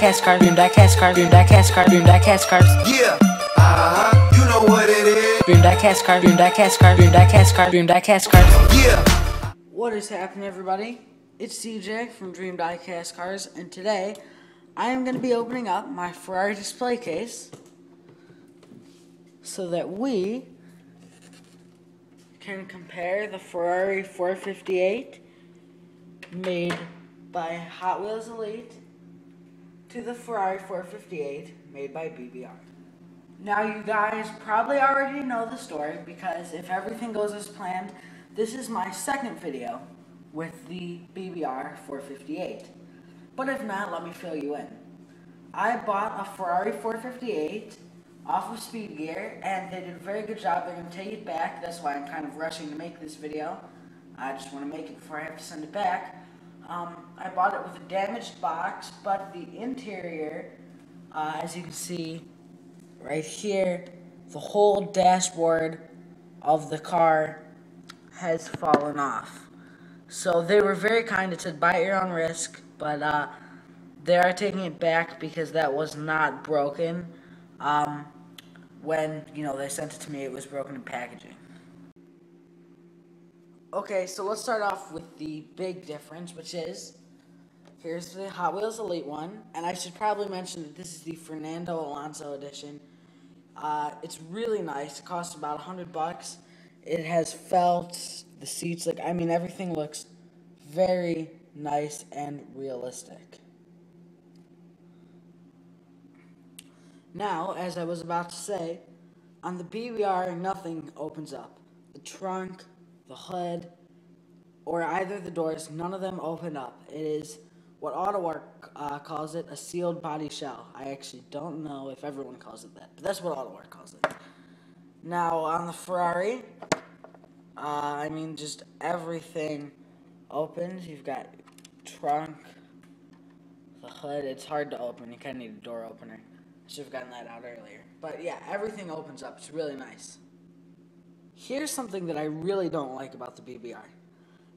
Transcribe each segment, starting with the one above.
diecast cars, dream diecast cars, dream diecast cars, dream diecast cars. Yeah, you know what it is. Dream diecast cars, dream diecast cars, dream diecast cars, dream diecast cars. Yeah. What is happening, everybody? It's CJ from Dream Diecast Cars, and today I am going to be opening up my Ferrari display case so that we can compare the Ferrari 458 made by Hot Wheels Elite to the Ferrari 458 made by BBR. Now, you guys probably already know the story because if everything goes as planned, this is my second video with the BBR 458. But if not, let me fill you in. I bought a Ferrari 458 off of Speed Gear, and they did a very good job. They're going to take it back. That's why I'm kind of rushing to make this video. I just want to make it before I have to send it back. I bought it with a damaged box, but the interior, as you can see right here, the whole dashboard of the car has fallen off. So they were very kind. It said buy at your own risk, but they are taking it back because that was not broken. When, they sent it to me, it was broken in packaging. Okay, so let's start off with the big difference, which is, here's the Hot Wheels Elite one, and I should probably mention that this is the Fernando Alonso edition. It's really nice. It costs about $100. It has felt, the seats, everything looks very nice and realistic. Now, as I was about to say, on the BBR, nothing opens up. The trunk, the hood, or either the doors, none of them open up. It is what AutoWork calls it, a sealed body shell. I actually don't know if everyone calls it that, but that's what AutoWork calls it. Now, on the Ferrari, just everything opens. You've got trunk, the hood. It's hard to open. You kind of need a door opener. I should have gotten that out earlier. But yeah, everything opens up. It's really nice. Here's something that I really don't like about the BBR.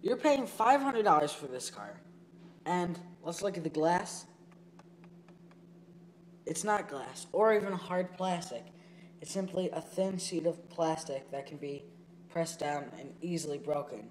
You're paying $500 for this car. And let's look at the glass. It's not glass or even hard plastic. It's simply a thin sheet of plastic that can be pressed down and easily broken.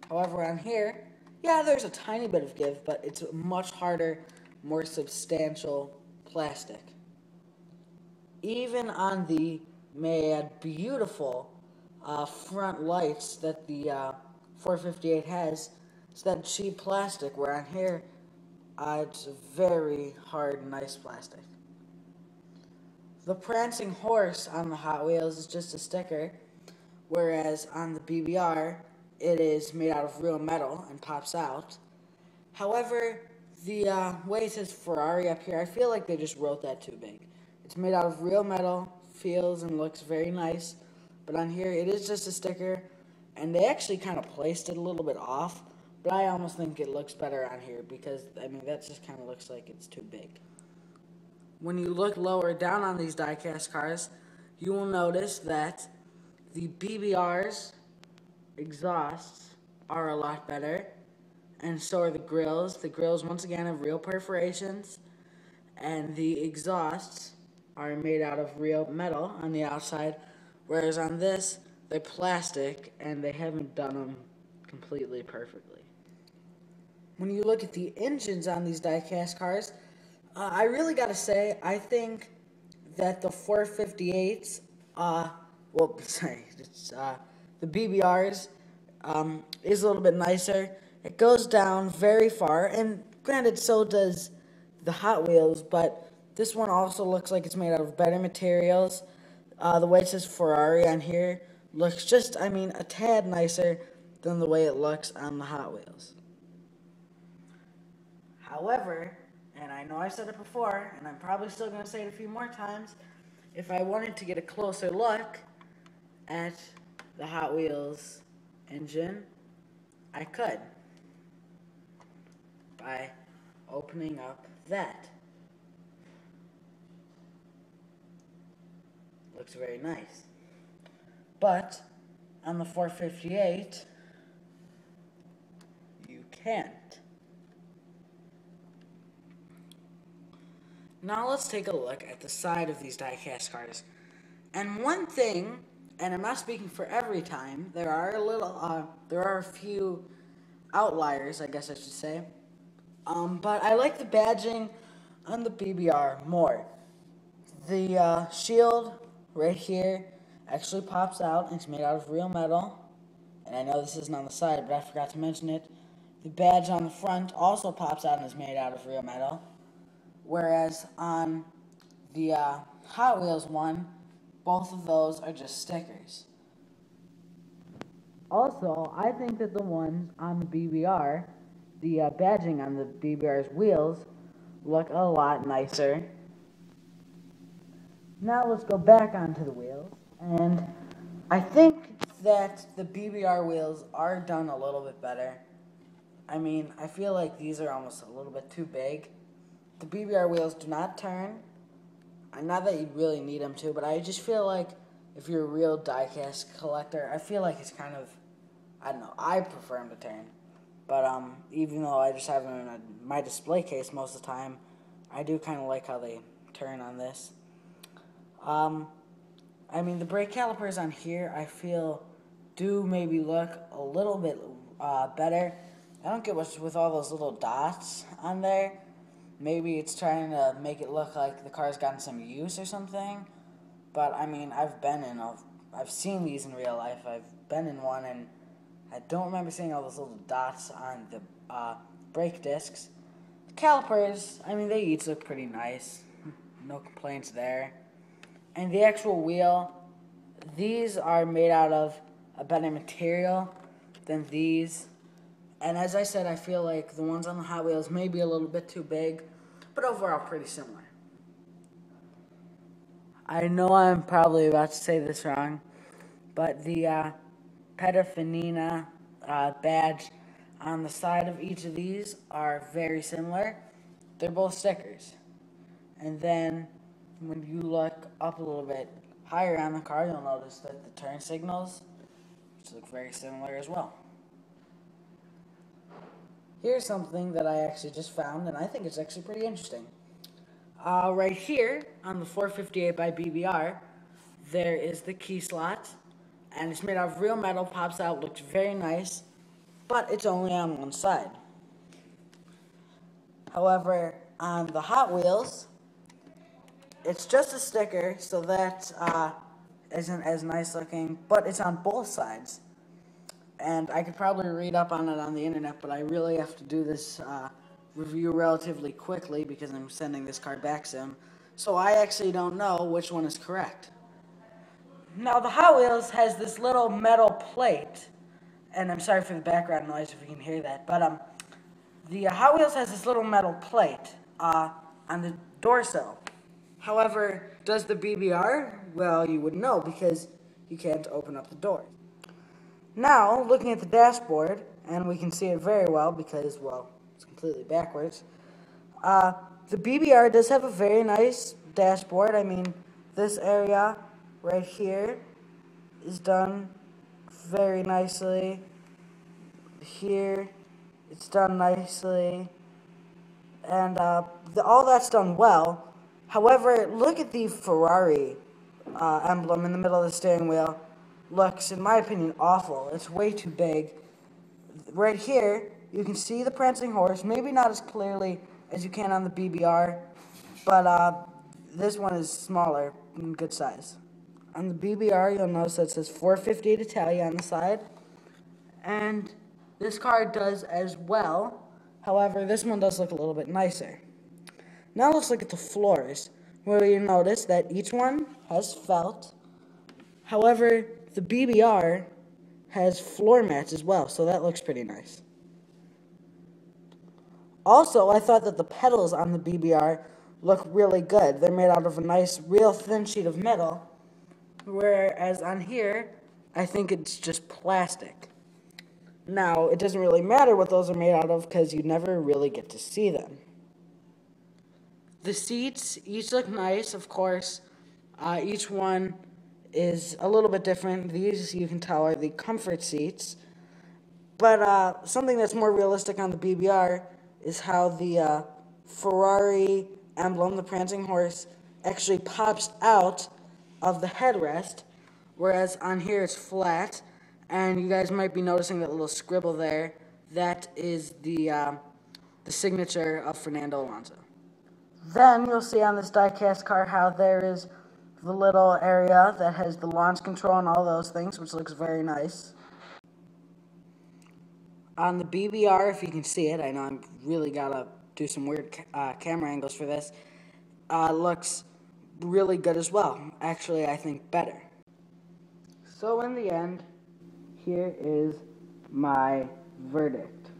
However, on here, yeah, there's a tiny bit of give, but it's a much harder, more substantial plastic. Even on the, may I add, beautiful front lights that the 458 has, it's that cheap plastic, where on here, it's a very hard, nice plastic. The prancing horse on the Hot Wheels is just a sticker, whereas on the BBR, it is made out of real metal and pops out. However, the way it says Ferrari up here, I feel like they just wrote that too big. It's made out of real metal, feels and looks very nice, but on here it is just a sticker, and they actually kind of placed it a little bit off, but I almost think it looks better on here because, that just kind of looks like it's too big. When you look lower down on these diecast cars, you will notice that the BBR's exhausts are a lot better, and so are the grills. The grills, once again, have real perforations, and the exhausts are made out of real metal on the outside, whereas on this, they're plastic, and they haven't done them completely perfectly. When you look at the engines on these diecast cars, I really gotta say, I think that the 458s, the BBRs, is a little bit nicer. It goes down very far, and granted, so does the Hot Wheels, but this one also looks like it's made out of better materials. The way it says Ferrari on here looks just, a tad nicer than the way it looks on the Hot Wheels. However, and I know I said it before, and I'm probably still going to say it a few more times, if I wanted to get a closer look at the Hot Wheels engine, I could by opening up that. Looks very nice. But on the 458, you can't. Now let's take a look at the side of these die-cast cars. And one thing, and I'm not speaking for every time, there are a few outliers, I guess I should say. But I like the badging on the BBR more. The shield right here actually pops out and it's made out of real metal. And I know this isn't on the side, but I forgot to mention it. The badge on the front also pops out and is made out of real metal. Whereas on the Hot Wheels one, both of those are just stickers. Also, I think that the ones on the BBR, the badging on the BBR's wheels, look a lot nicer. Now let's go back onto the wheels, and I think that the BBR wheels are done a little bit better. I mean, I feel like these are almost a little bit too big. The BBR wheels do not turn. Not that you really need them to, but I just feel like if you're a real die-cast collector, I feel like it's kind of, I don't know, I prefer them to turn. But even though I just have them in my display case most of the time, I do kind of like how they turn on this. I mean, the brake calipers on here, I feel, do maybe look a little bit better. I don't get what's with all those little dots on there. Maybe it's trying to make it look like the car's gotten some use or something. But, I mean, I've seen these in real life. I've been in one, and I don't remember seeing all those little dots on the brake discs. The calipers, I mean, they each look pretty nice. No complaints there. And the actual wheel, these are made out of a better material than these. And as I said, I feel like the ones on the Hot Wheels may be a little bit too big, but overall pretty similar. I know I'm probably about to say this wrong, but the Pedafenina badge on the side of each of these are very similar. They're both stickers. And then when you look up a little bit higher on the car, you'll notice that the turn signals, which look very similar as well. Here's something that I actually just found, and I think it's actually pretty interesting. Right here on the 458 by BBR, there is the key slot, and it's made out of real metal, pops out, looks very nice, but it's only on one side. However, on the Hot Wheels, it's just a sticker, so that isn't as nice looking, but it's on both sides. And I could probably read up on it on the internet, but I really have to do this review relatively quickly because I'm sending this card back soon. So I actually don't know which one is correct. Now, the Hot Wheels has this little metal plate, and I'm sorry for the background noise if you can hear that, but the Hot Wheels has this little metal plate on the door sill. However, does the BBR? Well, you wouldn't know because you can't open up the door. Now, looking at the dashboard, and we can see it very well because, well, it's completely backwards. The BBR does have a very nice dashboard. I mean, this area right here is done very nicely. Here, it's done nicely. And all that's done well. However, look at the Ferrari emblem in the middle of the steering wheel. Looks, in my opinion, awful. It's way too big. Right here, you can see the prancing horse, maybe not as clearly as you can on the BBR, but this one is smaller and good size. On the BBR, you'll notice that it says 458 Italia on the side, and this car does as well. However, this one does look a little bit nicer. Now let's look at the floors, where you notice that each one has felt. However, the BBR has floor mats as well, so that looks pretty nice. Also, I thought that the pedals on the BBR look really good. They're made out of a nice, real thin sheet of metal, whereas on here, I think it's just plastic. Now, it doesn't really matter what those are made out of because you never really get to see them. The seats each look nice, of course. Each one is a little bit different. These, you can tell, are the comfort seats. But something that's more realistic on the BBR is how the Ferrari emblem, the prancing horse, actually pops out of the headrest, whereas on here it's flat. And you guys might be noticing that little scribble there. That is the signature of Fernando Alonso. Then you'll see on this die-cast car how there is the little area that has the launch control and all those things, which looks very nice. On the BBR, if you can see it, I know I'm really gotta do some weird camera angles for this, looks really good as well. Actually, I think better. So in the end, here is my verdict.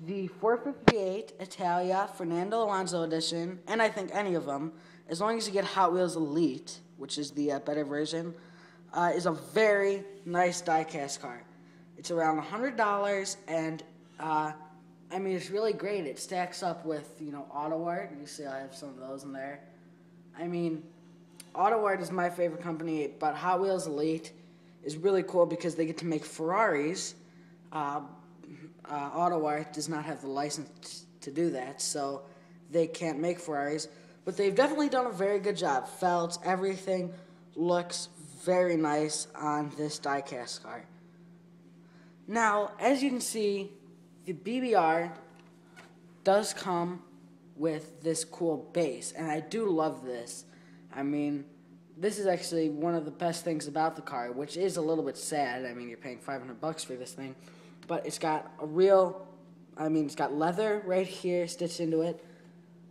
The 458 Italia Fernando Alonso edition, and I think any of them, as long as you get Hot Wheels Elite, which is the better version, is a very nice die-cast car. It's around $100, and I mean, it's really great. It stacks up with, Auto Art. You see I have some of those in there. I mean, Auto Art is my favorite company, but Hot Wheels Elite is really cool because they get to make Ferraris. Auto Art does not have the license to do that, so they can't make Ferraris. But they've definitely done a very good job. Felts, everything looks very nice on this die-cast car. Now, as you can see, the BBR does come with this cool base, and I do love this. I mean, this is actually one of the best things about the car, which is a little bit sad. I mean, you're paying $500 for this thing, but it's got it's got leather right here stitched into it.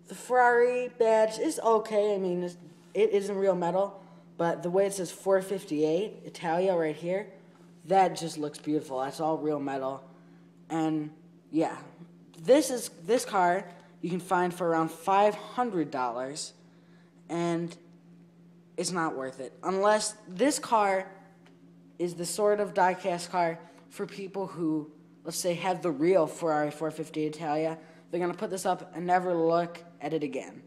The Ferrari badge is okay. I mean, it isn't real metal, but the way it says 458 Italia right here, that just looks beautiful. That's all real metal. And yeah, this car you can find for around $500, and it's not worth it. Unless this car is the sort of die-cast car for people who, let's say, have the real Ferrari 450 Italia. They're going to put this up and never look at it again.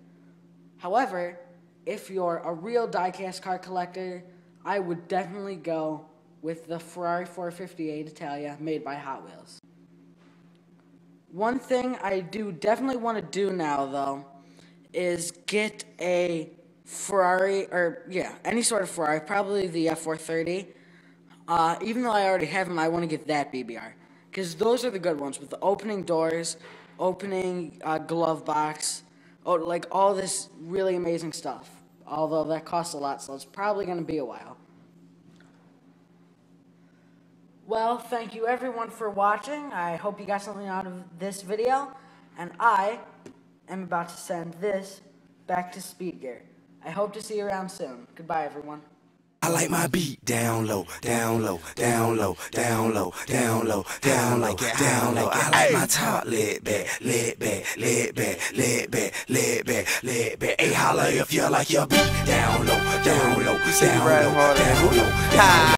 However, if you're a real die-cast car collector, I would definitely go with the Ferrari 458 Italia made by Hot Wheels. One thing I do definitely want to do now, though, is get a Ferrari, any sort of Ferrari, probably the 430. Even though I already have them, I want to get that BBR. Because those are the good ones, with the opening doors, opening glove box, like all this really amazing stuff. Although that costs a lot, so it's probably going to be a while. Well, thank you everyone for watching. I hope you got something out of this video. And I am about to send this back to Speed Gear. I hope to see you around soon. Goodbye, everyone. I like my beat down low, down low, down low, down low, down low, down low, down low. I like my top laid back, laid back, laid back, laid back, laid back, laid back. Hey, holla if you like your beat down low, down low, down low, down low.